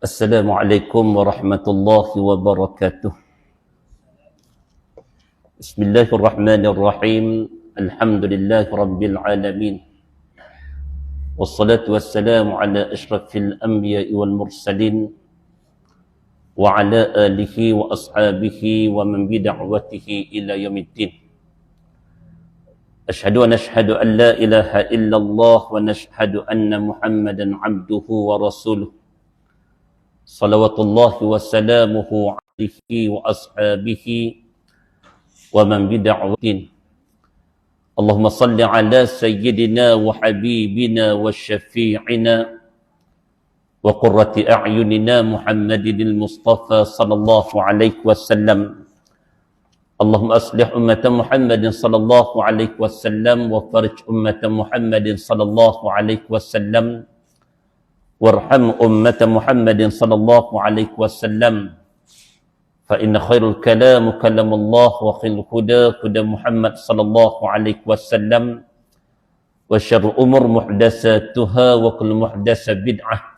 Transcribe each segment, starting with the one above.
Assalamualaikum warahmatullahi wabarakatuh. Bismillahirrahmanirrahim. Alhamdulillahi rabbil alamin. Wassalatu wassalamu ala ashrafil anbiya'i wal mursalin wa ala alihi wa ashabihi wa man bida'watihi ila yaumiddin. Ashhadu an la ilaha illallah wa nashhadu anna Muhammadan abduhu wa rasuluh. Salawatullahi wa salamuhu alaihi wa ashabihi wa man bida'watin. Allahumma salli ala sayyidina wa habibina wa syafi'ina wa qurrati a'yunina Muhammadin al-Mustafa sallallahu alaihi wasallam. Allahumma aslih ummata Muhammadin sallallahu alaihi wasallam wa farij ummata Muhammadin sallallahu alaihi wasallam. Warham ummata Muhammadin sallallahu alaihi wasallam. Fa inna khairul kalam kalamullah wa khairul huda huda Muhammad sallallahu alaihi wasallam. Wa syarrul umur muhdatsatuha wa kullu muhdatsah bid'ah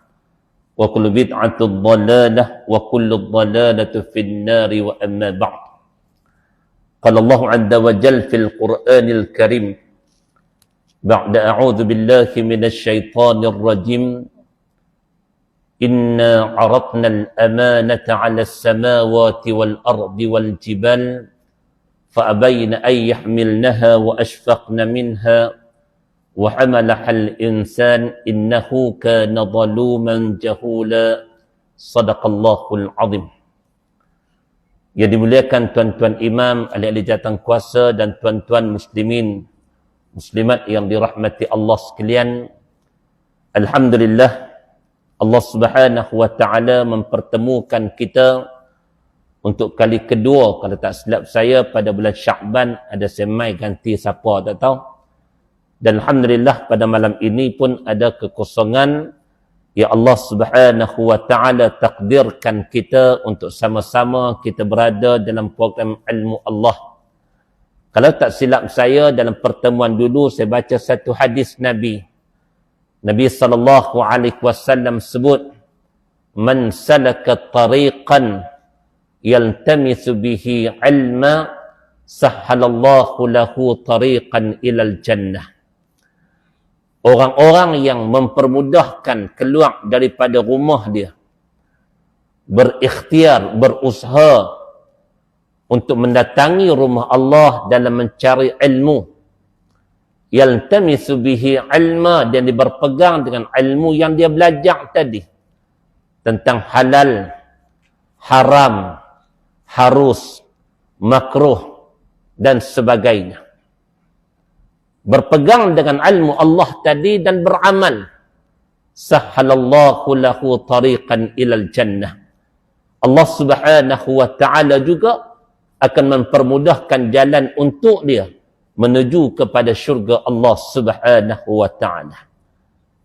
wa kullu bid'atin dhalalah wa kullu dhalalati fin nari wa amma ba'd. Qala Allah 'azza wa jalla fil Qur'anil Karim ba'da a'udzu billahi minasy syaithanir rajim. Inna aratna al-amanata 'ala as-samawati wal-ardi wal-jibal fa'abayna an yahmilnaha wa ashfaqna minha wa hamalaha al-insan innahu kana zaluman jahula. Sadaqallahul azim. Yang dimuliakan tuan-tuan imam, ahli-ahli jawatan kuasa dan tuan-tuan muslimin muslimat yang dirahmati Allah sekalian. Alhamdulillah, Allah Subhanahu wa taala mempertemukan kita untuk kali kedua, kalau tak silap saya, pada bulan Sya'ban. Ada semai ganti siapa tak tahu. Dan alhamdulillah pada malam ini pun ada kekosongan. Ya Allah Subhanahu wa taala takdirkan kita untuk sama-sama kita berada dalam program ilmu Allah. Kalau tak silap saya, dalam pertemuan dulu saya baca satu hadis Nabi. Nabi sallallahu alaihi wasallam sebut, man salaka tariqan yaltamisu bihi ilma sahhalallahu lahu tariqan ilal jannah. Orang-orang yang mempermudahkan keluar daripada rumah dia, berikhtiar, berusaha untuk mendatangi rumah Allah dalam mencari ilmu, yaltamisu bihi ilma, dan dia berpegang dengan ilmu yang dia belajar tadi tentang halal, haram, harus, makruh dan sebagainya. Berpegang dengan ilmu Allah tadi dan beramal, sahhalallahu lahu tariqan ilal jannah. Allah Subhanahu wa taala juga akan mempermudahkan jalan untuk dia menuju kepada syurga Allah Subhanahu wa taala.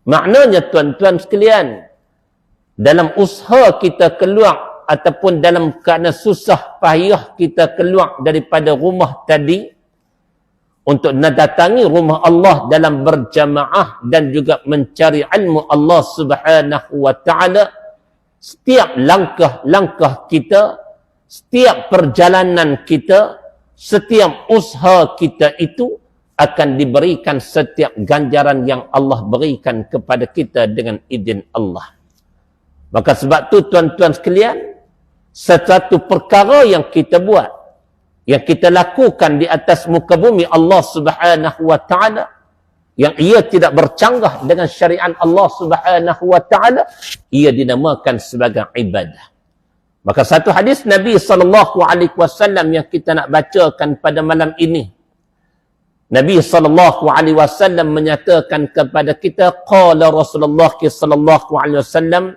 Maknanya tuan-tuan sekalian, dalam usaha kita keluar ataupun dalam keadaan susah payah kita keluar daripada rumah tadi untuk mendatangi rumah Allah dalam berjamaah dan juga mencari ilmu Allah Subhanahu wa taala, setiap langkah-langkah kita, setiap perjalanan kita, setiap usaha kita itu akan diberikan setiap ganjaran yang Allah berikan kepada kita dengan izin Allah. Maka sebab tu tuan-tuan sekalian, satu perkara yang kita buat, yang kita lakukan di atas muka bumi Allah Subhanahu wa taala, yang ia tidak bercanggah dengan syariat Allah Subhanahu wa taala, ia dinamakan sebagai ibadah. Maka satu hadis Nabi sallallahu alaihi wasallam yang kita nak bacakan pada malam ini. Nabi sallallahu alaihi wasallam menyatakan kepada kita, qala Rasulullah sallallahu alaihi wasallam,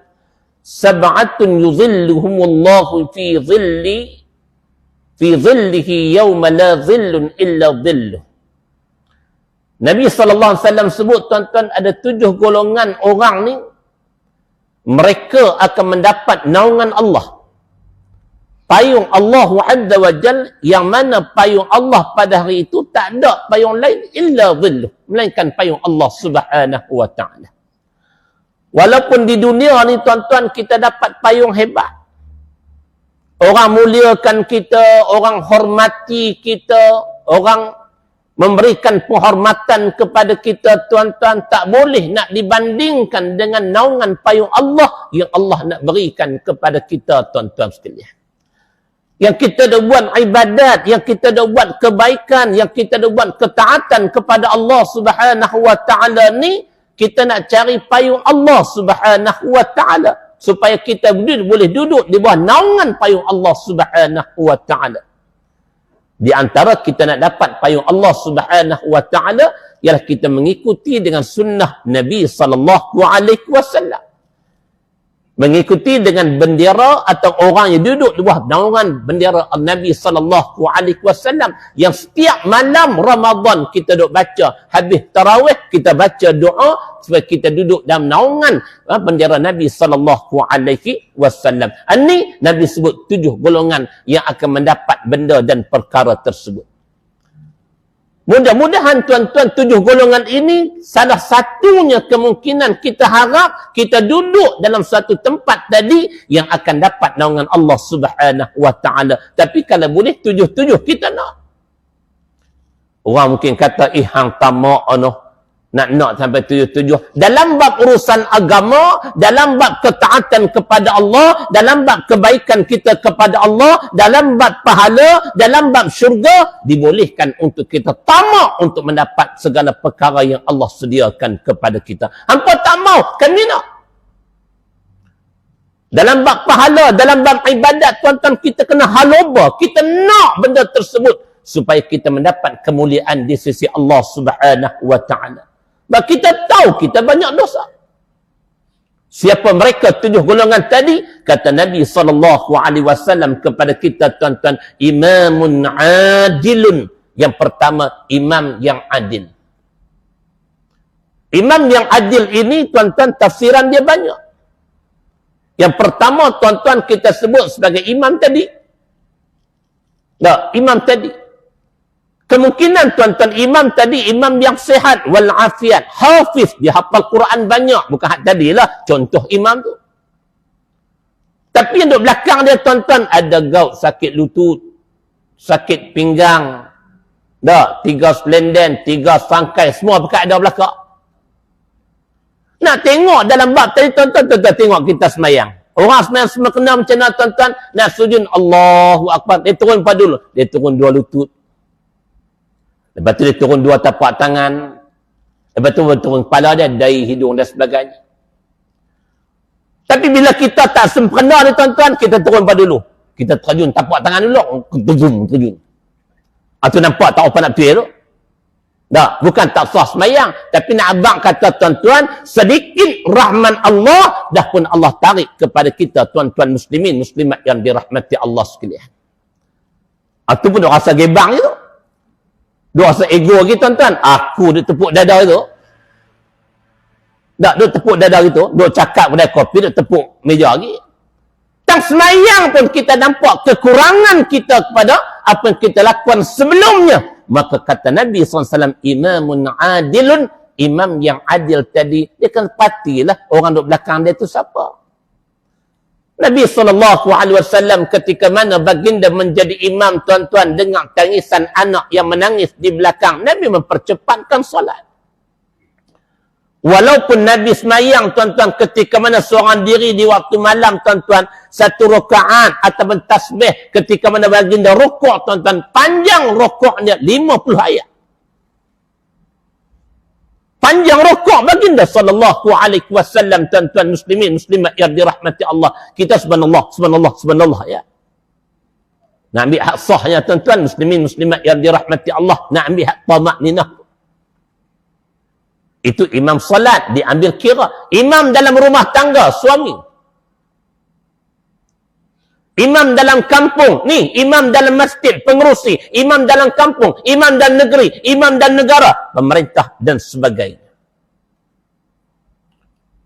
sab'atun yuzilluhumullahu fi dhillihi yawma la dhillun illa dhilluh. Nabi sallallahu alaihi wasallam sebut, tuan-tuan, ada 7 golongan orang ni, mereka akan mendapat naungan Allah, payung Allah Azza wa Jal, yang mana payung Allah pada hari itu tak ada payung lain illa dhilluh, melainkan payung Allah Subhanahu wa taala. Walaupun di dunia ni tuan-tuan kita dapat payung hebat. Orang muliakan kita, orang hormati kita, orang memberikan penghormatan kepada kita, tuan-tuan, tak boleh nak dibandingkan dengan naungan payung Allah yang Allah nak berikan kepada kita, tuan-tuan sekalian. Yang kita dah buat ibadat, yang kita dah buat kebaikan, yang kita dah buat ketaatan kepada Allah Subhanahu wa taala ni, kita nak cari payung Allah Subhanahu wa taala supaya kita boleh duduk di bawah naungan payung Allah Subhanahu wa taala. Di antara kita nak dapat payung Allah Subhanahu wa taala ialah kita mengikuti dengan sunnah Nabi sallallahu alaihi wasallam. Mengikuti dengan bendera atau orang yang duduk di bawah naungan bendera Nabi sallallahu alaihi wasallam yang setiap malam Ramadan kita duk baca, habis tarawih kita baca doa supaya kita duduk dalam naungan bendera Nabi sallallahu alaihi wasallam. Ini Nabi sebut 7 golongan yang akan mendapat benda dan perkara tersebut. Mudah-mudahan tuan-tuan 7 golongan ini salah satunya kemungkinan kita harap kita duduk dalam satu tempat tadi yang akan dapat naungan Allah Subhanahu wa taala. Tapi kalau boleh 7 kita nak. Orang mungkin kata hang tamak nak sampai 7. Dalam bab urusan agama, dalam bab ketaatan kepada Allah, dalam bab kebaikan kita kepada Allah, dalam bab pahala, dalam bab syurga, dibolehkan untuk kita tamak untuk mendapat segala perkara yang Allah sediakan kepada kita. Hampa tak mau, kami nak. Dalam bab pahala, dalam bab ibadat, tuan-tuan, kita kena haloba, kita nak benda tersebut supaya kita mendapat kemuliaan di sisi Allah Subhanahu wa taala. Sebab kita tahu kita banyak dosa. Siapa mereka 7 golongan tadi? Kata Nabi SAW kepada kita, tuan-tuan, imamun adilun. Yang pertama, imam yang adil. Imam yang adil ini, tuan-tuan, tafsiran dia banyak. Yang pertama, tuan-tuan, kita sebut sebagai imam tadi. Imam tadi. Kemungkinan tuan-tuan imam tadi imam yang sehat wal afiat, hafiz, dia hafal Quran banyak, bukan hak tadilah contoh imam tu. Tapi yang duduk belakang dia, tuan-tuan, ada gout, sakit lutut, sakit pinggang, 3 selenden, 3 sangkai, semua pekat ada belakang. Nak tengok dalam bab tadi, tuan-tuan, tengok kita semayang. Orang semayang semua kena macam mana, tuan-tuan? Nak sujud, Allahu Akbar, dia turun pada dulu, dia turun 2 lutut. Lepas tu dia turun 2 tapak tangan. Lepas tu dia turun kepala dia, dahi, hidung dan sebagainya. Tapi bila kita tak sempurna ni, tuan-tuan, kita turun pada dulu. Kita terjun tapak tangan dulu, terjun. Itu nampak tak apa nak betul tu? Tak, bukan tak sah semayang. Tapi nak abang kata, tuan-tuan, sedikit rahman Allah, dah pun Allah tarik kepada kita, tuan-tuan muslimin, muslimat yang dirahmati Allah sekalian. Itu pun dia rasa gebang je tu. Dia rasa ego lagi, tuan-tuan. Aku dia tepuk dada itu. Tak, dia tepuk dada itu. Dia cakap pada kopi, dia tepuk meja lagi. Tak semayang pun kita nampak kekurangan kita kepada apa yang kita lakukan sebelumnya. Maka kata Nabi SAW, imamun adilun, imam yang adil tadi, dia kan patilah orang duduk belakang dia itu siapa. Nabi SAW ketika mana baginda menjadi imam, tuan-tuan, dengar tangisan anak yang menangis di belakang, Nabi mempercepatkan solat. Walaupun Nabi semayang, tuan-tuan, ketika mana seorang diri di waktu malam, tuan-tuan, 1 rakaat ataupun tasbih, ketika mana baginda rukuk, tuan-tuan, panjang rukuknya 50 ayat. Panjang rukuk baginda sallallahu alaihi wasallam, tuan-tuan muslimin muslimat yang dirahmati Allah. Kita subhanallah ya. Nak ambil hak sahnya, tuan-tuan muslimin muslimat yang dirahmati Allah, nak ambil hak tamakninah. Itu imam salat diambil kira. Imam dalam rumah tangga, suami. Imam dalam kampung, ni imam dalam masjid, pengerusi, imam dalam kampung, imam dalam negeri, imam dalam negara, pemerintah dan sebagainya.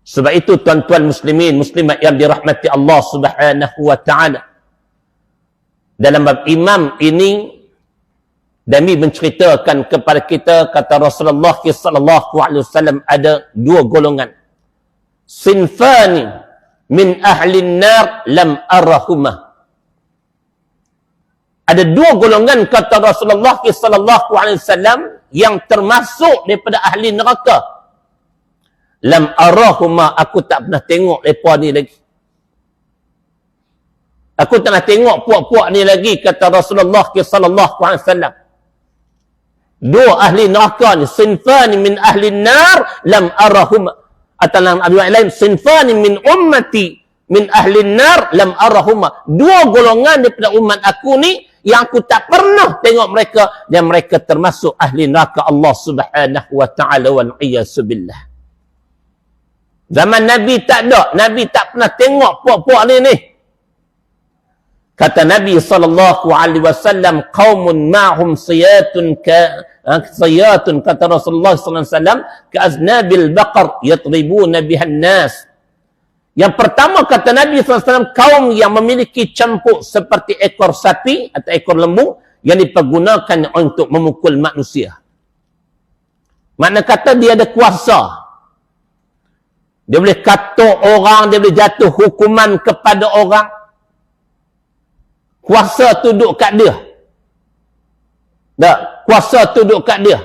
Sebab itu tuan-tuan muslimin, muslimat yang dirahmati Allah Subhanahu wa taala. Dalam bab imam ini, Nabi menceritakan kepada kita, kata Rasulullah sallallahu alaihi wasallam, ada 2 golongan. sinfani min ahli nar lam arahuma. Ada dua golongan kata Rasulullah sallallahu alaihi wasallam yang termasuk daripada ahli neraka. Lam arahuma, aku tak pernah tengok mereka ni lagi. Aku tak pernah tengok puak-puak ni lagi kata Rasulullah sallallahu alaihi wasallam. Dua ahli neraka ni, sinfani min ahli nar lam arahuma. Atau dalam riwayat lain, sinfani min ummati min ahli nar lam arahuma. Dua golongan daripada umat aku ni yang aku tak pernah tengok mereka, dan mereka termasuk ahli neraka Allah Subhanahu wa taala wal iyaz billah. Zaman Nabi tak ada, Nabi tak pernah tengok puak-puak ni. Kata Nabi sallallahu alaihi wasallam, qaumun ma'hum siyatun kata Rasulullah sallallahu alaihi wasallam, ka'aznabil baqar yatribuna bihan nas. Yang pertama kata Nabi sallallahu alaihi wasallam, kaum yang memiliki campur seperti ekor sapi atau ekor lembu yang dipergunakan untuk memukul manusia. Makna kata dia ada kuasa. Dia boleh katuk orang, dia boleh jatuh hukuman kepada orang. Kuasa tu duduk kat dia. Tak, kuasa tu duduk kat dia.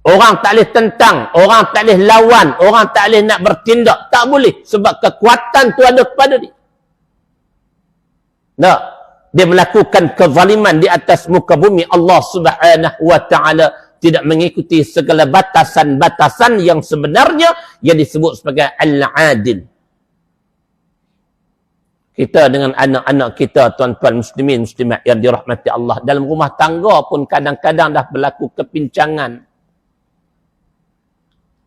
Orang tak boleh tentang, orang tak boleh lawan, orang tak boleh nak bertindak. Tak boleh. Sebab kekuatan tu ada kepada dia. Tak, dia melakukan kezaliman di atas muka bumi. Allah Subhanahu wa ta'ala tidak mengikuti segala batasan-batasan yang sebenarnya yang disebut sebagai al-adil. Kita dengan anak-anak kita, tuan-tuan muslimin, muslimat yang dirahmati Allah, dalam rumah tangga pun kadang-kadang dah berlaku kepincangan.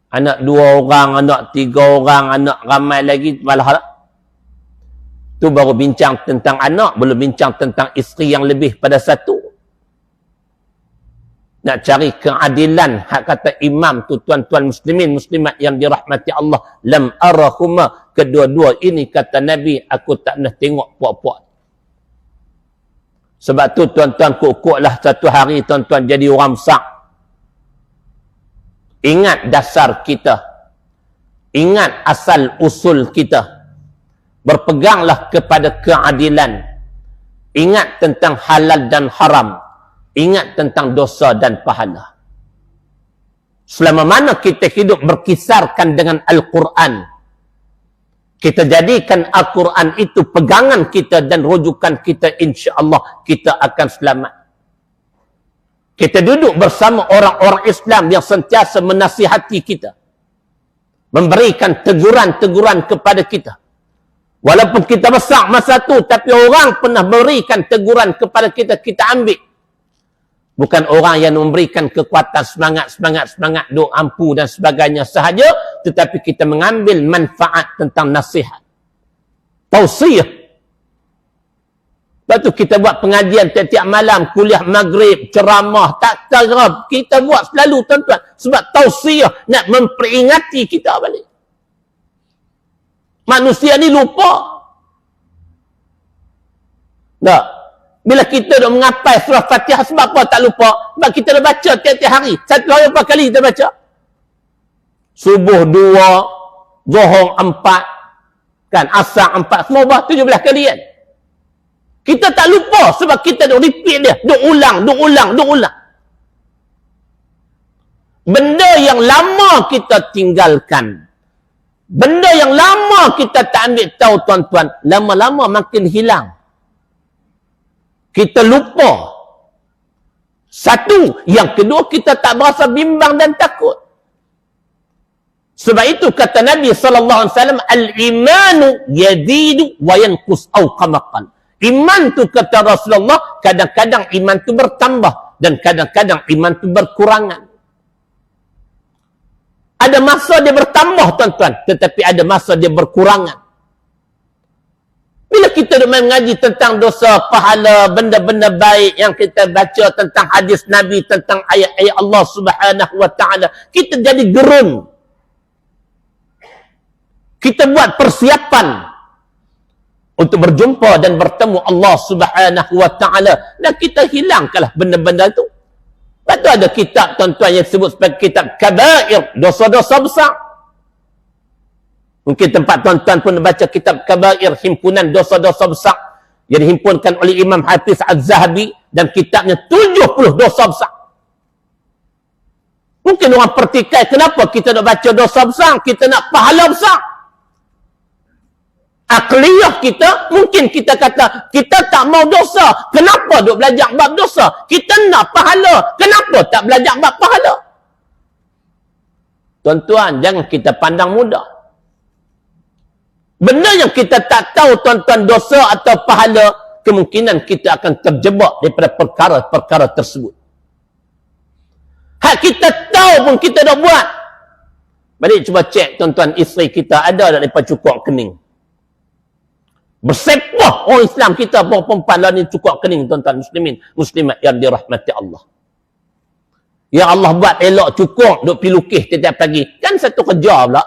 Anak 2 orang, anak 3 orang, anak ramai lagi, malah tu baru bincang tentang anak, belum bincang tentang isteri yang lebih pada satu. Nak cari keadilan, hak kata imam tu, tuan-tuan muslimin, muslimat yang dirahmati Allah, lam arahuma, kedua-dua ini kata Nabi, aku tak pernah tengok puak-puak. Sebab tu tuan-tuan, kok-koklah satu hari tuan-tuan jadi orang besar. Ingat dasar kita. Ingat asal usul kita. Berpeganglah kepada keadilan. Ingat tentang halal dan haram. Ingat tentang dosa dan pahala. Selama mana kita hidup berkisarkan dengan Al-Quran, kita jadikan Al-Quran itu pegangan kita dan rujukan kita, insya-Allah kita akan selamat. Kita duduk bersama orang-orang Islam yang sentiasa menasihati kita, memberikan teguran-teguran kepada kita. Walaupun kita besar masa tu, tapi orang pernah berikan teguran kepada kita, kita ambil. Bukan orang yang memberikan kekuatan, semangat, duk ampu dan sebagainya sahaja, tetapi kita mengambil manfaat tentang nasihat. Tausiah. Lepas tu kita buat pengajian tiap-tiap malam, kuliah maghrib, ceramah, tak terap. Kita buat selalu tuan-tuan. Sebab tausiah nak memperingati kita balik. Manusia ni lupa. Tak. Bila kita dah mengapai surah Fatihah, sebab apa tak lupa? Sebab kita dah baca tiap-tiap hari. Satu hari berapa kali kita baca? Subuh 2, Zuhur 4, kan, Asar 4, semua bah 17 kali kan? Kita tak lupa sebab kita dah repeat dia. Duk ulang. Benda yang lama kita tinggalkan. Benda yang lama kita tak ambil tahu tuan-tuan. Lama-lama makin hilang. Kita lupa. Satu. Yang kedua, kita tak berasa bimbang dan takut. Sebab itu kata Nabi SAW, al-imanu yadidu wa yanqus aw qamaqan. Iman tu kata Rasulullah, kadang-kadang iman tu bertambah dan kadang-kadang iman tu berkurangan. Ada masa dia bertambah tuan-tuan, tetapi ada masa dia berkurangan. Bila kita mengaji tentang dosa, pahala, benda-benda baik yang kita baca tentang hadis Nabi, tentang ayat-ayat Allah Subhanahu wa ta'ala, kita jadi gerun. Kita buat persiapan untuk berjumpa dan bertemu Allah Subhanahu wa ta'ala. Dan kita hilangkanlah benda-benda itu. Lepas tu ada kitab tuan-tuan yang disebut sebagai kitab kabair, dosa-dosa besar. Mungkin tempat tuan-tuan pun baca kitab Kabair, himpunan dosa-dosa besar yang dihimpunkan oleh Imam Hafiz Az-Zahabi, dan kitabnya 70 dosa besar. Mungkin orang pertikai, kenapa kita nak baca dosa besar? Kita nak pahala besar. Akliyah kita, mungkin kita kata, kita tak mau dosa. Kenapa duk belajar bab dosa? Kita nak pahala. Kenapa tak belajar bab pahala? Tuan-tuan, jangan kita pandang mudah. Benda yang kita tak tahu, tuan-tuan, dosa atau pahala, kemungkinan kita akan terjebak daripada perkara-perkara tersebut. Hak kita tahu pun kita dah buat. Balik cuba cek, tuan-tuan, isteri kita ada tak daripada cukup kening? Bersepah orang Islam kita, perempuan lah ni cukup kening, tuan-tuan muslimin, muslimat yang dirahmati Allah. Ya Allah buat elok cukup, duk pergi lukis setiap pagi. Kan satu kerja pula.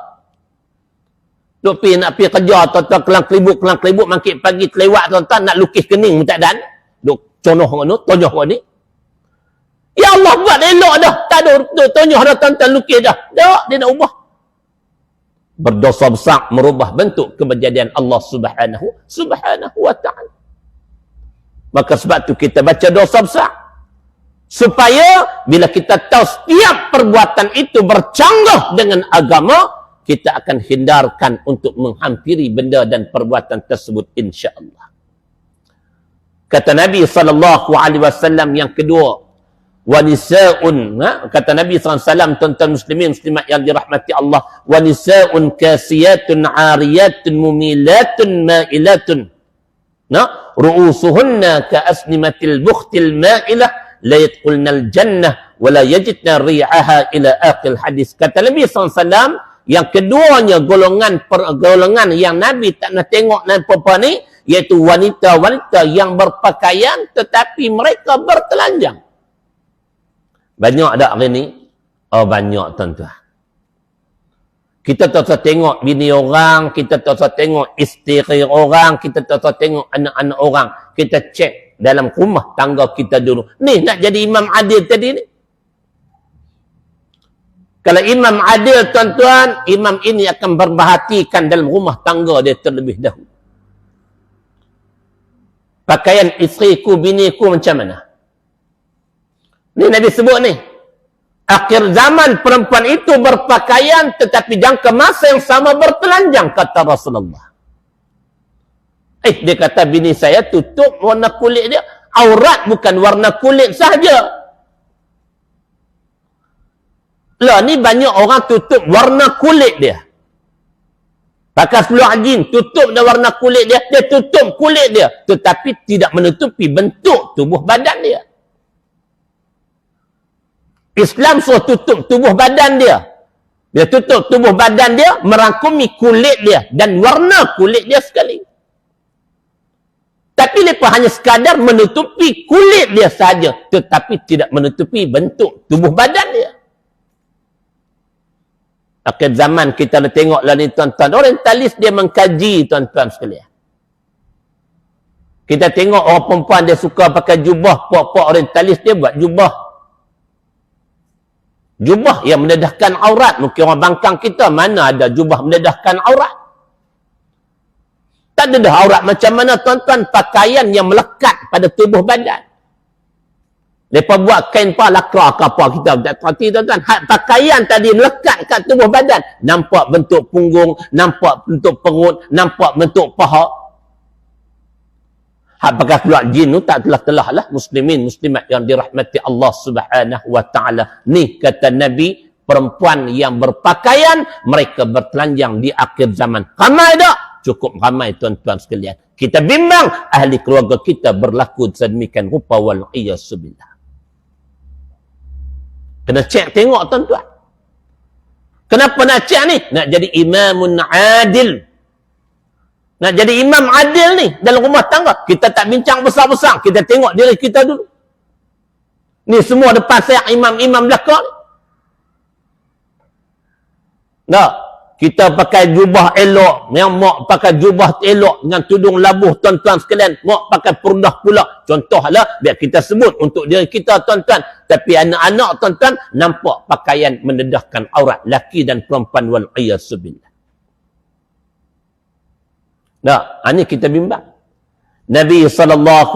Duk pergi nak pergi kerja, tuan-tuan, kelang kelibuk, makin pagi terlewat, tuan-tuan, nak lukis kening pun tak dan. Duk conoh ni, tonyoh ni. Ya Allah buat elok dah. Tak ada tonyoh dah, tuan-tuan, lukis dah. Tak, dia nak ubah. Berdosa besar merubah bentuk kejadian Allah subhanahu wa ta'ala. Maka sebab tu kita baca dosa besar. Supaya bila kita tahu setiap perbuatan itu bercanggah dengan agama, kita akan hindarkan untuk menghampiri benda dan perbuatan tersebut, insya-Allah. Kata Nabi SAW yang kedua, wanisaun, kata Nabi SAW, tuan-tuan muslimin muslimat yang dirahmati Allah, wanisaun kasiyatun ariyatun mumilatun mailatun, ru'usuhunna ka asnimatil bukhtil mailah la yadkhulnal jannah wa la yajidna ri'aha ila akhir hadis. Kata Nabi SAW, yang keduanya golongan yang Nabi tak nak tengok dan perempuan ni, iaitu wanita-wanita yang berpakaian tetapi mereka bertelanjang. Banyak tak hari ni? Oh, banyak, tuan-tuan. Kita tak usah tengok bini orang, kita tak usah tengok isteri orang, kita tak usah tengok anak-anak orang. Kita cek dalam rumah tangga kita dulu. Ni nak jadi imam adil tadi ni. Kalau imam adil, tuan-tuan, imam ini akan berbahatikan dalam rumah tangga dia terlebih dahulu. Pakaian isteriku, biniku macam mana? Ni Nabi sebut ni. Akhir zaman perempuan itu berpakaian tetapi jangka masa yang sama bertelanjang, kata Rasulullah. Dia kata bini saya tutup warna kulit dia. Aurat bukan warna kulit sahaja. Lah ni banyak orang tutup warna kulit dia. Pakai seluar jin, tutup dah warna kulit dia, dia tutup kulit dia, tetapi tidak menutupi bentuk tubuh badan dia. Islam suruh tutup tubuh badan dia. Dia tutup tubuh badan dia, merangkumi kulit dia dan warna kulit dia sekali. Tapi mereka hanya sekadar menutupi kulit dia saja, tetapi tidak menutupi bentuk tubuh badan dia. Akhir zaman kita dah tengoklah ni, tuan-tuan. Orientalis dia mengkaji, tuan-tuan sekalian. Kita tengok orang perempuan dia suka pakai jubah, puak-puak orientalis dia buat jubah. Jubah yang mendedahkan aurat. Mungkin orang bangkang kita, mana ada jubah mendedahkan aurat? Tak ada dah aurat macam mana, tuan-tuan, pakaian yang melekat pada tubuh badan. Mereka buat kain lakra ke apa, kita tak terhati, tuan-tuan. Pakaian tadi melekat kat tubuh badan. Nampak bentuk punggung, nampak bentuk perut, nampak bentuk paha. Hak pakai keluar jin tu tak telah-telah lah, muslimin, muslimat yang dirahmati Allah subhanahu wa ta'ala. Ni kata Nabi, perempuan yang berpakaian, mereka bertelanjang di akhir zaman. Ramai tak? Cukup ramai, tuan-tuan sekalian. Kita bimbang ahli keluarga kita berlaku sedemikian rupa, wal-iyasubillah. Kena cek tengok, tuan-tuan. Kenapa nak cek ni? Nak jadi imamun adil. Nak jadi imam adil ni dalam rumah tangga. Kita tak bincang besar-besar. Kita tengok diri kita dulu. Ni semua depan saya imam-imam belakang ni. Tak. Kita pakai jubah elok. Yang mak pakai jubah elok dengan tudung labuh, tuan-tuan sekalian. Mak pakai purdah pula. Contohlah, biar kita sebut untuk diri kita, tuan-tuan. Tapi anak-anak, tuan-tuan, nampak pakaian mendedahkan aurat laki dan perempuan, wal-iyasubillah. Tak, ini kita bimbang. Nabi SAW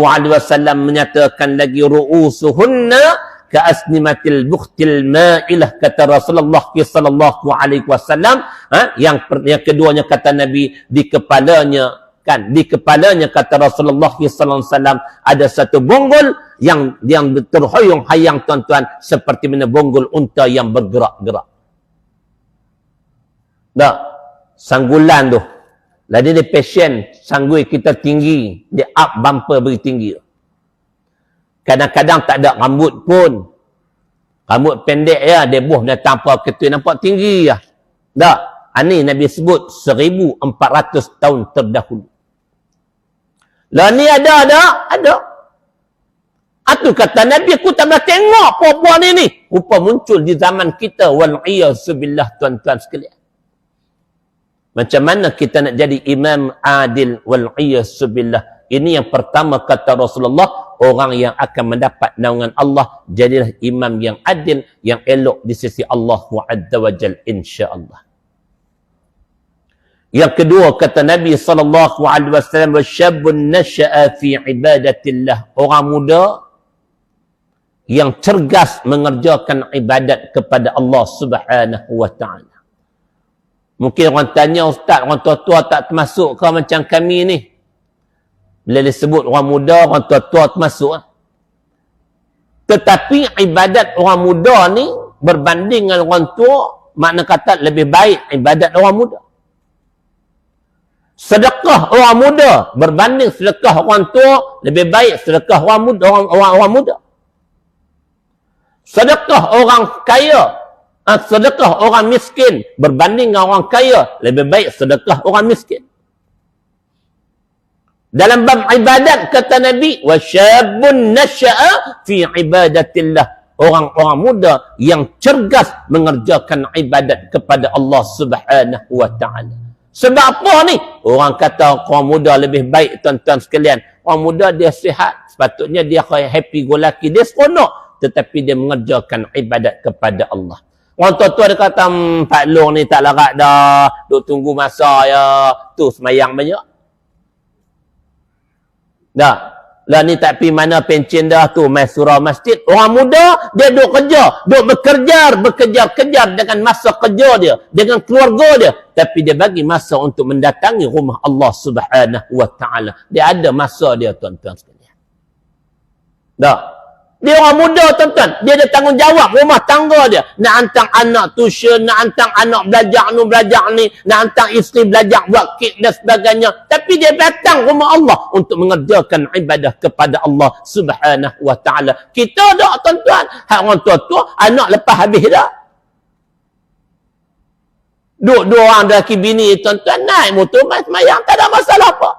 menyatakan lagi ru'usuhunna ka'asnimatil bukhtil ma'ilah, kata Rasulullah SAW. Yang keduanya kata Nabi, di kepalanya kata Rasulullah SAW ada satu bonggol yang terhoyong-hayang tuan-tuan, seperti mana bonggol unta yang bergerak-gerak. Tak, sanggulan tu. Lalu dia passion, sanggul kita tinggi, dia up bumper beri tinggi. Kadang-kadang tak ada rambut pun. Rambut pendek ya, dia buh dah tanpa ketul, nampak tinggi ya. Tak, ini Nabi sebut 1400 tahun terdahulu. Lah ni ada. Itu kata Nabi, aku tak pernah tengok perempuan ini. Rupa muncul di zaman kita, wal'iyasubillah tuan-tuan sekalian. Macam mana kita nak jadi imam adil, wal'iyasubillah. Ini yang pertama kata Rasulullah, orang yang akan mendapat naungan Allah, jadilah imam yang adil, yang elok di sisi Allah Azza wa Jal, insya-Allah. Yang kedua kata Nabi SAW, wasyabun nasya'a fi ibadatillah. Orang muda yang cergas mengerjakan ibadat kepada Allah Subhanahu wa ta'ala. Mungkin orang tanya, ustaz, orang tua-tua tak termasuk ke macam kami ni? Bila disebut orang muda, orang tua-tua termasuk. Tetapi ibadat orang muda ni berbanding dengan orang tua, makna kata lebih baik ibadat orang muda. Sedekah orang muda berbanding sedekah orang tua, lebih baik sedekah orang muda. Sedekah orang kaya, sedekah orang miskin berbanding dengan orang kaya, lebih baik sedekah orang miskin. Dalam bab ibadat kata Nabi, wasyabun nasya'a fi ibadatillah. Orang-orang muda yang cergas mengerjakan ibadat kepada Allah Subhanahu wa ta'ala. Sebab apa ni? Orang kata orang muda lebih baik, tuan-tuan sekalian. Orang muda dia sihat, sepatutnya dia happy go lucky, dia seronok, tetapi dia mengerjakan ibadat kepada Allah. Orang tua-tua dia kata, Pak Long ni tak larat dah, duk tunggu masa ya, tu semayang banyak. Dah, lah ni tak pergi mana pencen dah tu, main surau masjid. Orang muda, dia duk kerja, duk bekerja-kejar dengan masa kerja dia, dengan keluarga dia. Tapi dia bagi masa untuk mendatangi rumah Allah Subhanahu wa ta'ala. Dia ada masa dia, tuan-tuan sekalian. Dah. Dia orang muda, tuan-tuan. Dia ada tanggungjawab rumah tangga dia. Nak hantar anak tuition, nak hantar anak belajar ni, nak hantar isteri belajar buat kek dan sebagainya. Tapi dia datang rumah Allah untuk mengerjakan ibadah kepada Allah Subhanahu wa ta'ala. Kita tak, tuan-tuan. Hak orang tua-tua, anak lepas habis dah. Dua orang lelaki bini, tuan-tuan, naik motor, main semayang, tak ada masalah apa.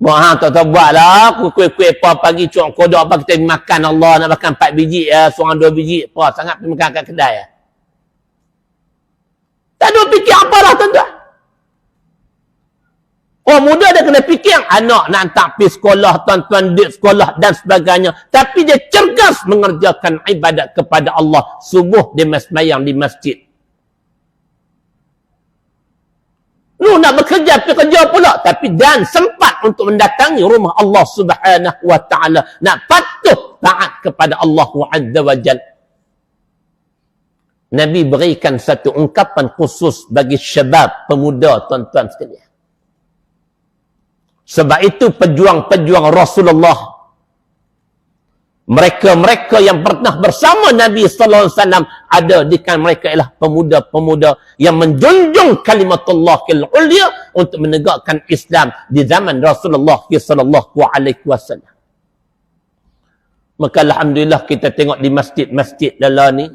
Tak tahu buat lah. Kuih-kuih apa pagi cuak kodok apa kita makan Allah. Nak makan 4 biji, seorang 2 biji. Apa sangat pergi makan kat kedai. Tak ada fikir apa lah, tuan-tuan. Orang muda dia kena fikir. Anak nak hantar pergi sekolah, tuan-tuan, duit sekolah dan sebagainya. Tapi dia cergas mengerjakan ibadat kepada Allah. Subuh dia sembahyang di masjid. Nak bekerja, pergi kerja pula. Tapi dan sempat untuk mendatangi rumah Allah Subhanahu wa ta'ala. Nak patuh taat kepada Allah Azza wa Jal. Nabi berikan satu ungkapan khusus bagi syabab, pemuda, tuan-tuan sekalian. Sebab itu pejuang-pejuang Rasulullah, mereka-mereka yang pernah bersama Nabi sallallahu alaihi wasallam, ada di kalangan mereka ialah pemuda-pemuda yang menjunjung kalimatullah al-ulya untuk menegakkan Islam di zaman Rasulullah sallallahu alaihi wasallam. Maka alhamdulillah kita tengok di masjid-masjid lala ni,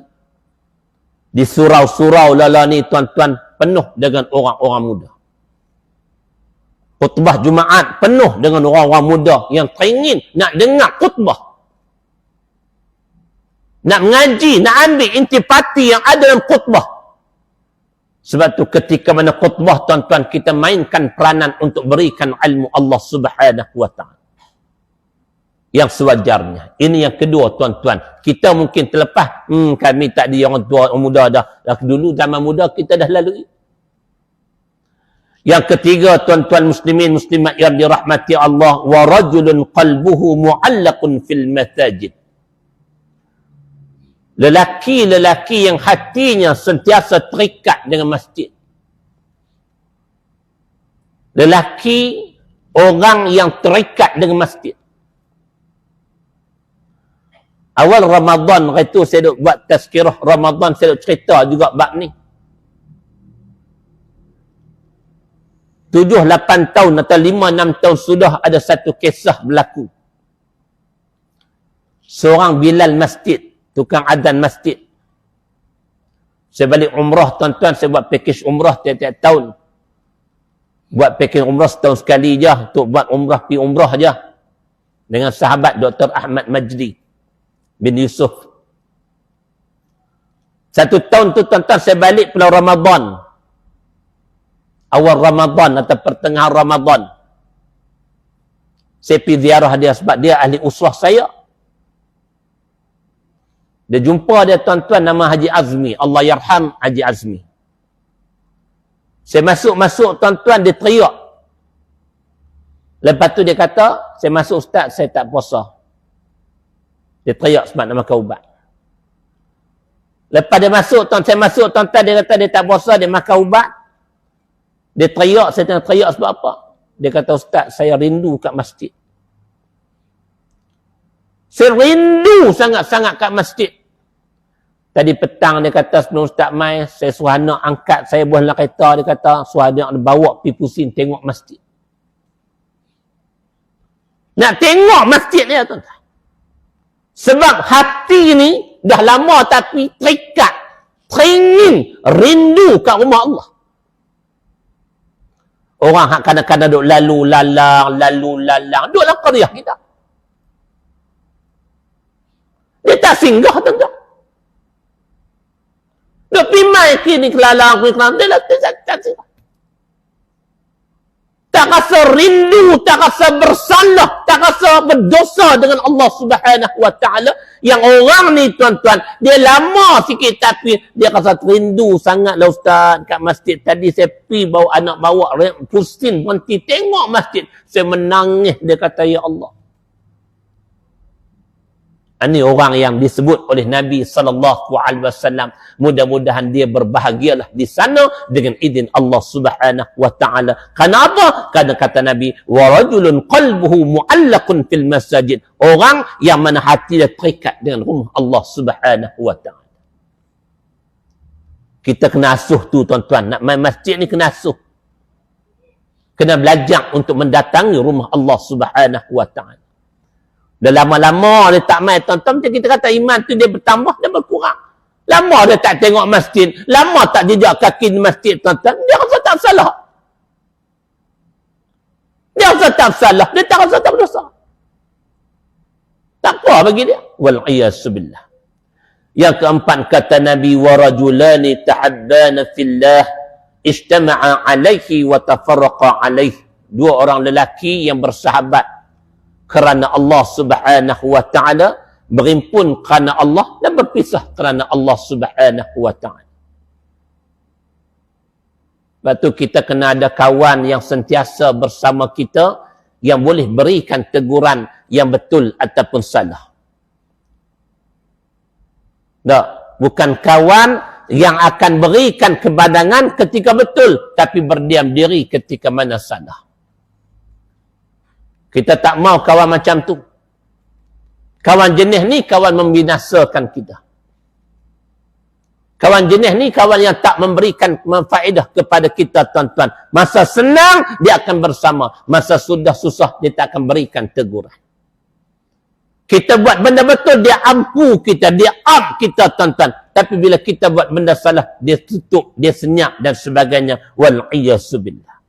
di surau-surau lala ni, tuan-tuan, penuh dengan orang-orang muda. Khutbah Jumaat penuh dengan orang-orang muda yang teringin nak dengar khutbah, nak mengaji, nak ambil intipati yang ada dalam khutbah. Sebab tu ketika mana khutbah, tuan-tuan, kita mainkan peranan untuk berikan ilmu Allah Subhanahu wa ta'ala yang sewajarnya. Ini yang kedua, tuan-tuan. Kita mungkin terlepas, kami tak ada orang tua, orang muda dah. Dulu zaman muda kita dah lalui. Yang ketiga, tuan-tuan muslimin muslimat yang dirahmati Allah, wa rajulun qalbuhu mu'allaqun fil masajid. Lelaki-lelaki yang hatinya sentiasa terikat dengan masjid. Lelaki, orang yang terikat dengan masjid. Awal Ramadan, itu saya duk buat tazkirah Ramadan, saya duk cerita juga bab ni. 7-8 tahun atau 5-6 tahun sudah ada satu kisah berlaku. Seorang Bilal masjid, tukang adzan masjid. Saya balik umrah, tuan-tuan, saya buat package umrah tiap-tiap tahun. Buat package umrah setahun sekali je, untuk buat umrah, pergi umrah je. Dengan sahabat Dr. Ahmad Majdi bin Yusuf. Satu tahun tu, tuan-tuan, saya balik pulau Ramadan. Awal Ramadan atau pertengahan Ramadan. Saya pergi ziarah dia sebab dia ahli usrah saya. Dia jumpa dia, tuan-tuan, nama Haji Azmi. Allah yarham Haji Azmi. Saya masuk, tuan-tuan, dia teriak. Lepas tu dia kata, saya masuk, ustaz, saya tak puasa. Dia teriak sebab nak makan ubat. Lepas dia masuk, saya masuk, tuan-tuan, dia kata dia tak puasa, dia makan ubat. Dia teriak, saya tengah teriak sebab apa? Dia kata, ustaz, saya rindu kat masjid. Saya rindu sangat-sangat kat masjid. Tadi petang dia kata, sebelum ustaz mai, saya suruh anak angkat saya buah dalam kereta, dia kata, suruh anak bawa pergi pusing tengok masjid. Nak tengok masjid dia, tuan-tuan. Sebab hati ni dah lama tapi terikat, teringin, rindu kat rumah Allah. Orang kadang-kadang duk lalu lalang, duk dalam qaryah kita. Dia tak singgah, tuan-tuan. Duk pimai kini kelalang, dia tak singgah. Tak rasa rindu, tak rasa bersalah, tak rasa berdosa dengan Allah Subhanahu wa ta'ala. Yang orang ni, tuan-tuan, dia lama sikit tapi dia rasa rindu sangatlah, ustaz, kat masjid. Tadi saya pergi bawa anak bawa pusing berhenti tengok masjid. Saya menangis, dia kata, ya Allah. Ini orang yang disebut oleh Nabi SAW. Mudah-mudahan dia berbahagialah di sana dengan izin Allah Subhanahu wa ta'ala. Kenapa? Karena kata Nabi, wa rajulun qalbuhu mu'allaqun fil masajid. Orang yang mana hati dia terikat dengan rumah Allah Subhanahu wa ta'ala. Kita kena asuh tu, tuan-tuan. Nak main masjid ni kena asuh. Kena belajar untuk mendatangi rumah Allah Subhanahu wa ta'ala. Dah lama-lama dia tak main, tuan-tuan, macam kita kata iman tu dia bertambah, dia berkurang. Lama dia tak tengok masjid, lama tak jejak kaki di masjid, tuan-tuan, dia rasa tak salah. Dia rasa tak salah, dia tak rasa tak berdosa. Tak apa bagi dia. Wal'iyasubillah. Yang keempat kata Nabi, wa rajulani tahabbana fillah ijtama'a alaihi wa tafarraqa alaihi. Dua orang lelaki yang bersahabat kerana Allah Subhanahu wa ta'ala, berimpun kerana Allah dan berpisah kerana Allah Subhanahu wa ta'ala. Lepas tu kita kena ada kawan yang sentiasa bersama kita, yang boleh berikan teguran yang betul ataupun salah. Tak, bukan kawan yang akan berikan kebadangan ketika betul, tapi berdiam diri ketika mana salah. Kita tak mau kawan macam tu. Kawan jenis ni kawan membinasakan kita. Kawan jenis ni kawan yang tak memberikan faedah kepada kita, tuan-tuan. Masa senang dia akan bersama, masa sudah susah dia tak akan berikan teguran. Kita buat benda betul dia ampu kita, dia up kita, tuan-tuan. Tapi bila kita buat benda salah dia tutup, dia senyap dan sebagainya. Wal'iyasubillah.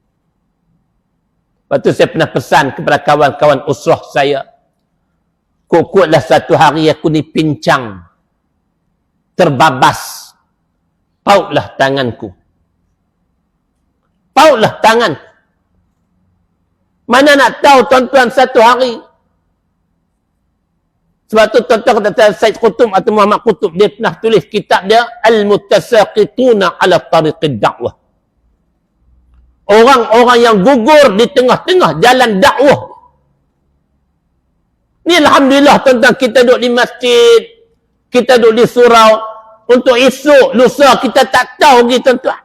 Lepas tu saya pernah pesan kepada kawan-kawan usrah saya. Kuat-kuatlah satu hari aku ni pincang. Terbabas. Pautlah tanganku. Pautlah tangan. Mana nak tahu, tuan-tuan, satu hari. Sebab tu tuan-tuan kata Said Qutub atau Muhammad Qutub, dia pernah tulis kitab dia Al-Mutasaqituna ala tariqid da'wah. orang-orang yang gugur di tengah-tengah jalan dakwah. Ni alhamdulillah tuan-tuan, kita duduk di masjid, kita duduk di surau, untuk esok, lusa kita tak tahu lagi tuan-tuan.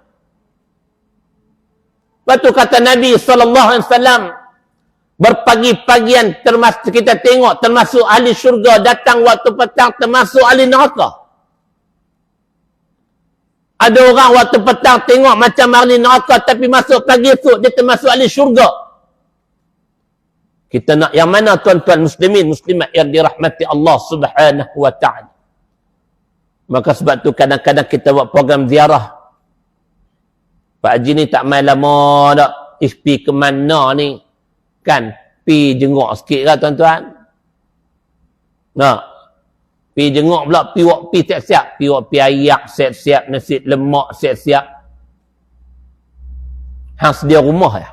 Lepas tu kata Nabi SAW, berpagi-pagian termasuk kita tengok, termasuk ahli syurga datang waktu petang, termasuk ahli neraka. Ada orang waktu petang tengok macam ahli neraka, tapi masuk pagi esok dia termasuk ahli syurga. Kita nak yang mana tuan-tuan muslimin, muslimat yang dirahmati Allah Subhanahu wa ta'ala. Maka sebab tu kadang-kadang kita buat program ziarah. Pak Haji ni tak main lama dah. Pergi ke mana ni? Kan? Pergi jenguk sikit lah tuan-tuan. Nah. Pergi jenguk pula. Pergi siap-siap. Pergi ayak siap-siap. Nasi lemak siap-siap. Hang sedia rumah ya.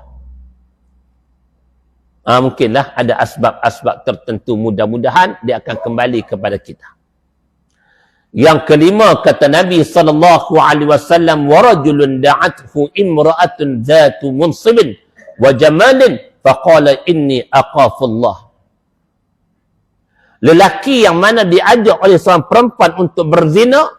Mungkinlah ada asbab-asbab tertentu. Mudah-mudahan dia akan kembali kepada kita. Yang kelima kata Nabi SAW, warajulun da'athu imra'atun dhatu munsibin wa jamalin faqala inni aqafullah. Lelaki yang mana diajak oleh seorang perempuan untuk berzina,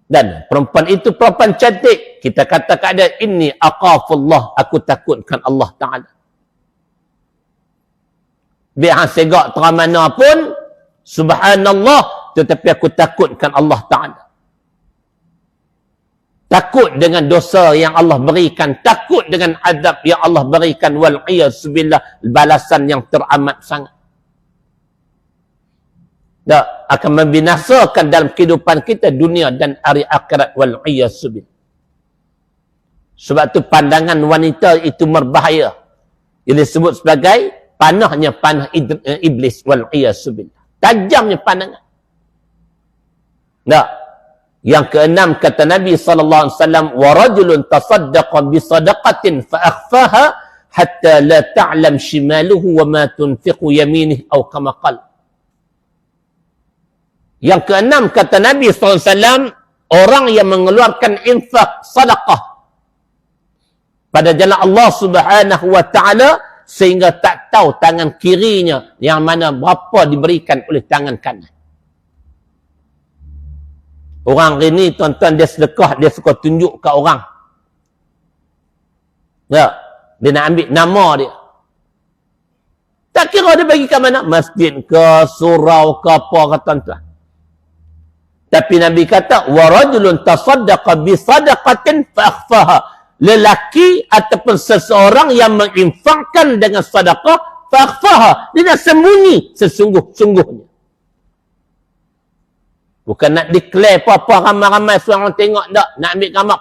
dan perempuan itu perempuan cantik, kita katakan dia inni aqafullah, aku takutkan Allah Ta'ala. Biar hang segak terang mana pun, subhanallah, tetapi aku takutkan Allah Ta'ala. Takut dengan dosa yang Allah berikan. Takut dengan azab yang Allah berikan. Wal'iyasubillah, balasan yang teramat sangat. Tak akan membinasakan dalam kehidupan kita dunia dan hari akhirat. Wal'iyasubillah. Sebab tu pandangan wanita itu berbahaya. Ia disebut sebagai panahnya panah iblis. Wal'iyasubillah. Tajamnya pandangan. Tak. Yang keenam kata Nabi SAW, warajulun tasaddaqa bisadaqatin fa'akhfaha hatta la ta'lam shimaluhu wa ma tunfiqu yaminih atau kama qala. Yang keenam kata Nabi SAW, orang yang mengeluarkan infak sadaqah pada jalan Allah Subhanahu wa ta'ala sehingga tak tahu tangan kirinya yang mana berapa diberikan oleh tangan kanan. Orang ini tuan-tuan dia sedekah, dia suka tunjuk kat orang. Ya, dia nak ambil nama dia. Tak kira dia bagi kat mana, masjid ke, surau ke apa ke tuan-tuan. Tapi Nabi kata, warajulun tasaddaqa bi sadaqatin fa akhfaha. Lelaki ataupun seseorang yang menginfakkan dengan sedekah fa akhfaha, dia nak sembunyi sesungguh-sungguhnya. Bukan nak declare apa-apa ramai-ramai orang tengok tak. Nak ambil gambar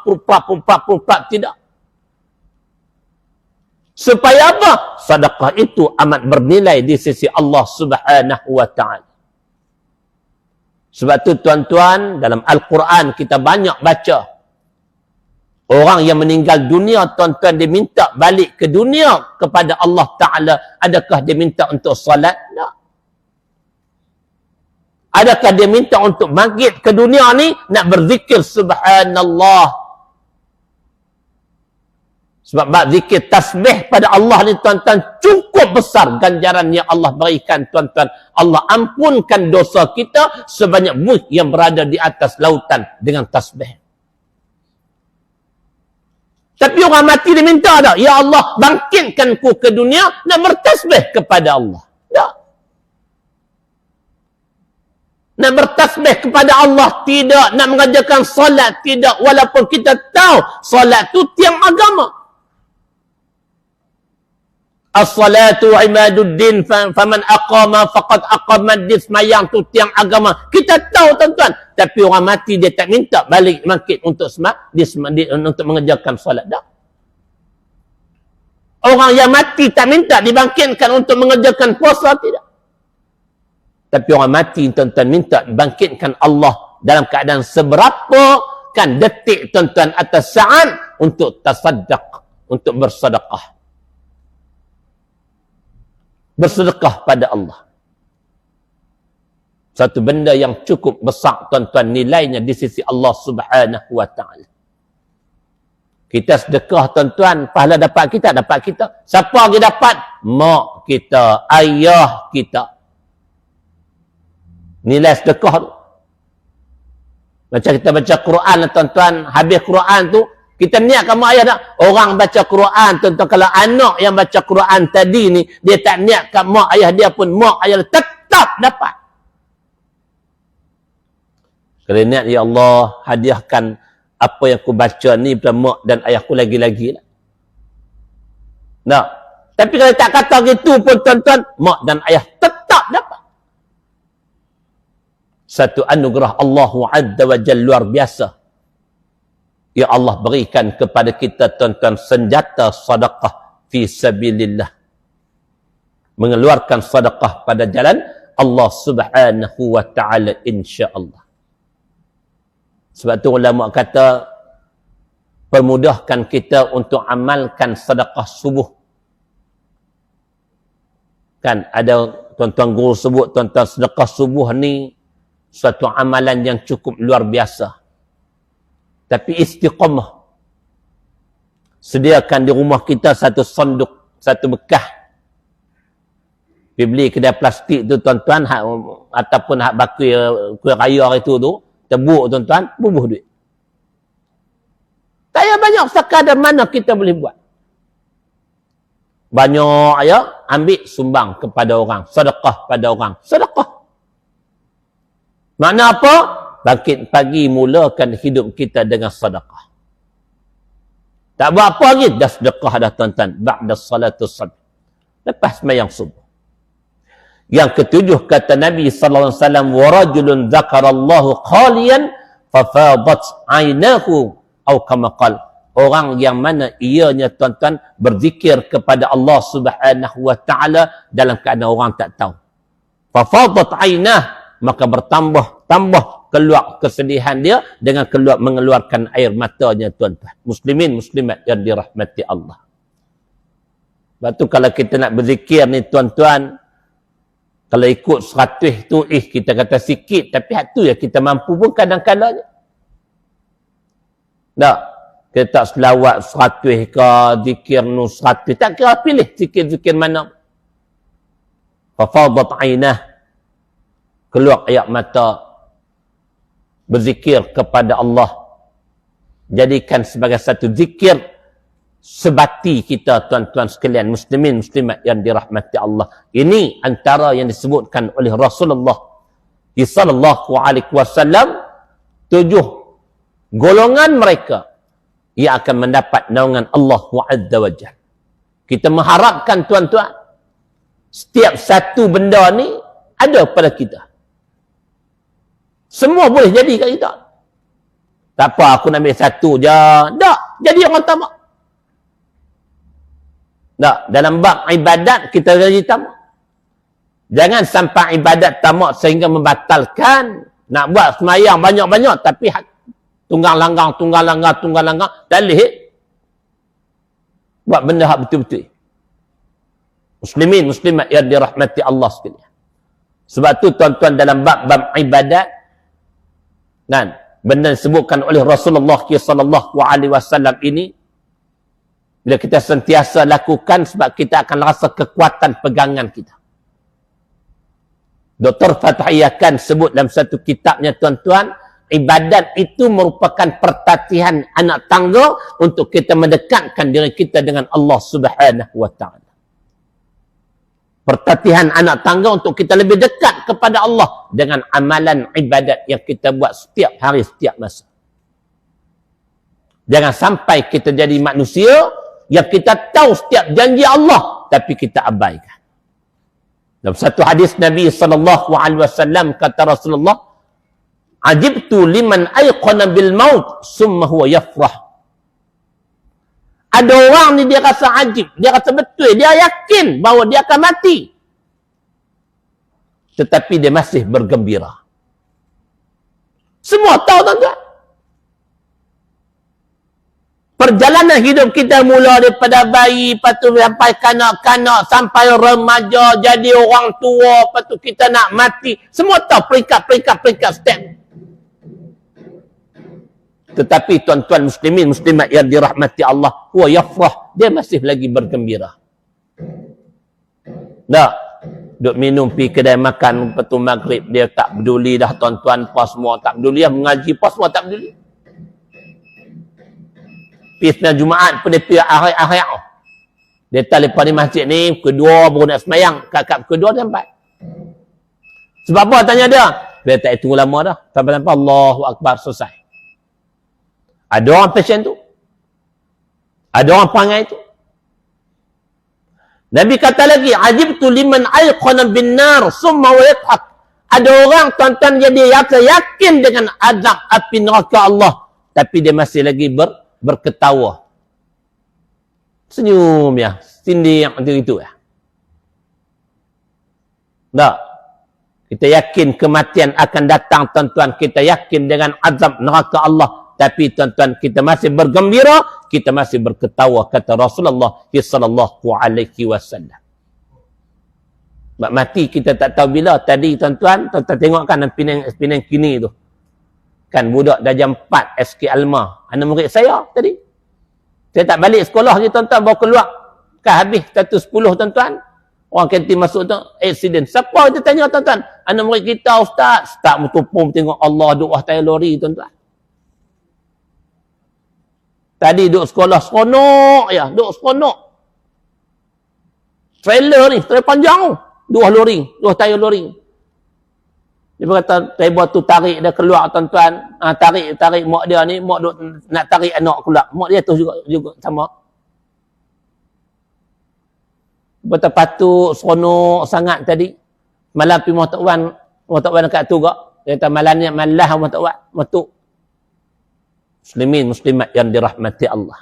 purpat, tidak. Supaya apa? Sedekah itu amat bernilai di sisi Allah Subhanahu wa ta'ala. Sebab tu tuan-tuan, dalam Al-Quran kita banyak baca. Orang yang meninggal dunia, tuan-tuan, dia minta balik ke dunia kepada Allah Ta'ala. Adakah dia minta untuk salat? Tak. Adakah dia minta untuk bangkit ke dunia ni nak berzikir subhanallah? Sebab bab zikir tasbih pada Allah ni tuan-tuan cukup besar ganjaran yang Allah berikan tuan-tuan. Allah ampunkan dosa kita sebanyak buih yang berada di atas lautan dengan tasbih. Tapi orang mati dia minta tak? Ya Allah, bangkitkan ku ke dunia nak bertasbih kepada Allah. Tak. Nak bertasbih kepada Allah, tidak. Nak mengajarkan solat, tidak. Walaupun kita tahu solat tu tiang agama. As-salatu imaduddin faman aqama faqad aqamad-din. Semayang tu tiang agama. Kita tahu tuan-tuan. Tapi orang mati dia tak minta balik bangkit untuk untuk mengajarkan solat. Tak. Orang yang mati tak minta dibangkitkan untuk mengajarkan puasa, tidak. Tapi orang mati tuan-tuan minta bangkitkan Allah dalam keadaan seberapa kan detik tuan-tuan atas saat untuk tasaddaq, untuk bersedekah. Bersedekah pada Allah. Satu benda yang cukup besar tuan-tuan nilainya di sisi Allah Subhanahu wa ta'ala. Kita sedekah tuan-tuan, pahala dapat kita. Siapa lagi dapat? Mak kita, ayah kita. Nilai sedekah tu. Macam kita baca Quran tuan-tuan, habis Quran tu, kita niatkan mak ayah tak? Orang baca Quran tuan-tuan, kalau anak yang baca Quran tadi ni, dia tak niatkan mak ayah dia pun, mak ayah dia tetap dapat. Kalau niat, ya Allah, hadiahkan apa yang aku baca ni pada mak dan ayahku lagi-lagi lah. Nah, tapi kalau tak kata gitu pun tuan-tuan, mak dan ayah tetap dapat. Satu anugerah Allah Azza wa Jalla luar biasa. Ya Allah berikan kepada kita tuan-tuan senjata sedekah fi sabilillah. Mengeluarkan sedekah pada jalan Allah Subhanahu wa taala insya-Allah. Sebab tu ulama kata permudahkan kita untuk amalkan sedekah subuh. Kan ada tuan-tuan guru sebut tuan-tuan sedekah subuh ni suatu amalan yang cukup luar biasa. Tapi istiqamah. Sediakan di rumah kita satu sonduk, satu bekah. Pergi beli kedai plastik tu tuan-tuan, ataupun hak bakui kuih raya itu tu, tebuk tuan-tuan, bubuh duit. Tak payah banyak sekadar mana kita boleh buat. Banyak ya, ambil sumbang kepada orang, sedekah pada orang, sedekah. Makna apa? Bangkit pagi mulakan hidup kita dengan sedekah. Tak buat apa lagi, dah sedekah dah tuan-tuan, ba'da salatus subh. Lepas sembahyang subuh. Yang ketujuh kata Nabi sallallahu alaihi wasallam, wa rajulun dzakarallahu khaliyan fafadat 'ainahu atau kama qala. Orang yang mana ianya tuan-tuan berzikir kepada Allah Subhanahu wa taala dalam keadaan orang tak tahu. Fafadat 'ainah, maka bertambah keluar kesedihan dia dengan mengeluarkan air matanya tuan-tuan. Muslimin muslimat yang dirahmati Allah. Sebab tu kalau kita nak berzikir ni tuan-tuan, kalau ikut 100 tu, kita kata sikit, tapi hak tu ya kita mampu pun kadang-kadang. Tak, kita tak selawat 100 ke, zikir nu 100, tak kira pilih zikir-zikir mana. Fafadat 'ainah, keluar air mata, berzikir kepada Allah. Jadikan sebagai satu zikir sebati kita tuan-tuan sekalian, muslimin muslimat yang dirahmati Allah. Ini antara yang disebutkan oleh Rasulullah sallallahu alaihi wasallam, 7 golongan mereka yang akan mendapat naungan Allah Azza wa Jalla. Kita mengharapkan tuan-tuan setiap satu benda ni ada pada kita. Semua boleh jadi kat kita. Tak apa, aku nak ambil satu je. Tak, jadi orang tamak. Tak, dalam bab ibadat kita jadi tamak. Jangan sampai ibadat tamak sehingga membatalkan. Nak buat semayang banyak-banyak tapi tunggang langgang, tak boleh. Buat benda hak betul-betul. Muslimin, muslimat yang dirahmati Allah sekalian. Sebab tu tuan-tuan dalam bab ibadat, kan, benda disebutkan oleh Rasulullah sallallahu alaihi wasallam ini, bila kita sentiasa lakukan, sebab kita akan rasa kekuatan pegangan kita. Dr. Fathayakan sebut dalam satu kitabnya tuan-tuan, ibadat itu merupakan pertatihan anak tangga untuk kita mendekatkan diri kita dengan Allah Subhanahu wa taala. Pertatihan anak tangga untuk kita lebih dekat kepada Allah dengan amalan ibadat yang kita buat setiap hari, setiap masa. Jangan sampai kita jadi manusia yang kita tahu setiap janji Allah tapi kita abaikan. Dalam satu hadis Nabi sallallahu alaihi wasallam kata Rasulullah, "Ajibtu liman ayqana bil maut summa huwa yafrah." Ada orang ni dia rasa ajib, dia rasa betul, dia yakin bahawa dia akan mati. Tetapi dia masih bergembira. Semua tahu tuan-tuan. Perjalanan hidup kita mula daripada bayi, lepas tu sampai kanak-kanak, sampai remaja, jadi orang tua, lepas tu kita nak mati. Semua tahu peringkat step. Tetapi tuan-tuan muslimin muslimat yang dirahmati Allah, huwa yafrah, dia masih lagi bergembira. Tak, duk minum pi kedai makan lepas tu maghrib, dia tak peduli dah tuan-tuan, pas semua tak peduli, dia mengaji pas semua tak peduli. Pi semua Jumaat pun dia pi akhir-akhir. Dia tak lepas di masjid ni, kedua baru nak semayang, kakak kedua dia empat. Sebab apa tanya dia? Dia tak tunggu lama dah. Sampai-sampai Allahu Akbar selesai. Ada orang passion tu. Ada orang perangai tu. Nabi kata lagi, ajibtu liman ayqana bin nar summa wa yathak. Ada orang tuan-tuan dia yakin dengan azab api neraka Allah, tapi dia masih lagi berketawa. Senyum ya, sindir macam itu ya. Tak. Kita yakin kematian akan datang tuan-tuan, kita yakin dengan azab neraka Allah, tapi tuan-tuan kita masih bergembira, kita masih berketawa, kata Rasulullah sallallahu alaihi wasallam. Sebab mati kita tak tahu bila. Tadi tuan-tuan tengok kan Penang kini tu. Kan budak darjah 4 SK Alma, anak murid saya tadi. Saya tak balik sekolah lagi tuan-tuan, baru keluar. Kan habis 110 tuan-tuan. Orang kantin masuk tu, accident. Siapa kita tanya tuan-tuan? Anak murid kita, ustaz. Ustaz bertupung tengok Allah, doa tayar lori tuan-tuan. Tadi duduk sekolah seronok ya, duduk seronok. Trailer panjang. 2 lori, 2 tayar lori. Dia berkata, trailer tu tarik dia keluar tuan-tuan. Tarik mak dia ni, mak nak tarik anak keluar. Mak dia tu juga sama. Betul patut seronok sangat tadi. Malam pergi Muhammad Wan dekat tu gak. Dia kata malam ni malah Muhammad Wan, matuk. Muslimin muslimat yang dirahmati Allah.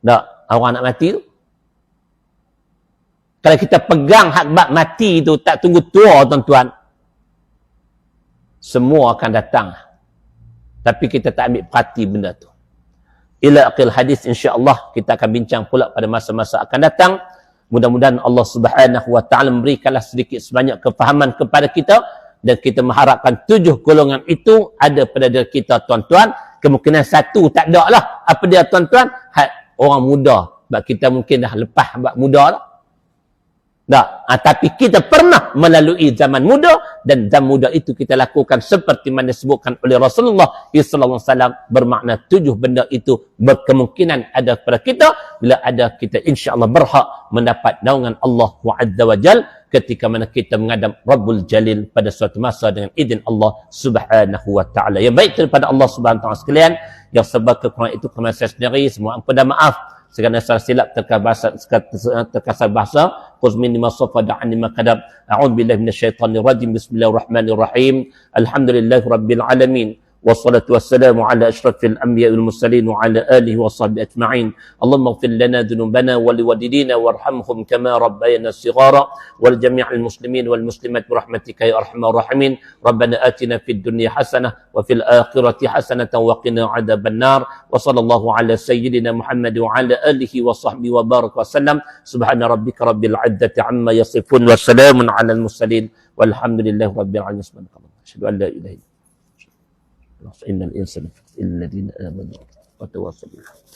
Tak, orang nak mati tu. Kalau kita pegang hak bab mati tu, tak tunggu tua tuan-tuan, semua akan datang. Tapi kita tak ambil perhati benda tu. Ila akhir hadis, insya-Allah kita akan bincang pula pada masa-masa akan datang. Mudah-mudahan Allah Subhanahu wa taala memberikanlah sedikit sebanyak kefahaman kepada kita, dan kita mengharapkan 7 golongan itu ada pada diri kita tuan-tuan. Kemungkinan 1 tak ada lah. Apa dia tuan-tuan? Orang muda. Sebab kita mungkin dah lepas sebab muda lah. Tak. Tapi kita pernah melalui zaman muda, dan zaman muda itu kita lakukan seperti mana disebutkan oleh Rasulullah SAW. Bermakna 7 benda itu berkemungkinan ada pada kita. Bila ada, kita insya-Allah berhak mendapat naungan Allah Azza wa Jal ketika mana kita menghadap Rabbul Jalil pada suatu masa dengan izin Allah Subhanahu wa taala. Yang baik daripada Allah Subhanahu wa taala sekalian, yang sebab kekurangan itu kerana saya sendiri, semua ampun dan maaf. Segala salah silap terkasar bahasa, quzmin lima safa da'an lima kadab. A'udzu billahi minasyaitonir rajim. Bismillahirrahmanirrahim. Alhamdulillahi rabbil alamin. Wassalatu wassalamu ala asyrafil anbiya'i wal mursalin wa ala alihi wa sahbihi ajma'in. Allahumma ighfir lana dhunubana wa liwalidina warhamhum kama rabbayana shighara wal jami'al muslimin wal muslimat birahmatika ya arhamar rahimin. Rabbana atina fid dunya hasanah wa fil akhirati hasanatan wa qina adzaban nar. Wa sallallahu ala sayyidina Muhammad wa ala alihi wa sahbihi wa baraka wa sallam. Subhana rabbika rabbil izzati amma yasifun wa salamun ala al mursalin walhamdulillahi rabbil alamin. Asyhadu an la ilaha illallah. إن الإنسان إلا الذين آمنوا وتواصوا بالحق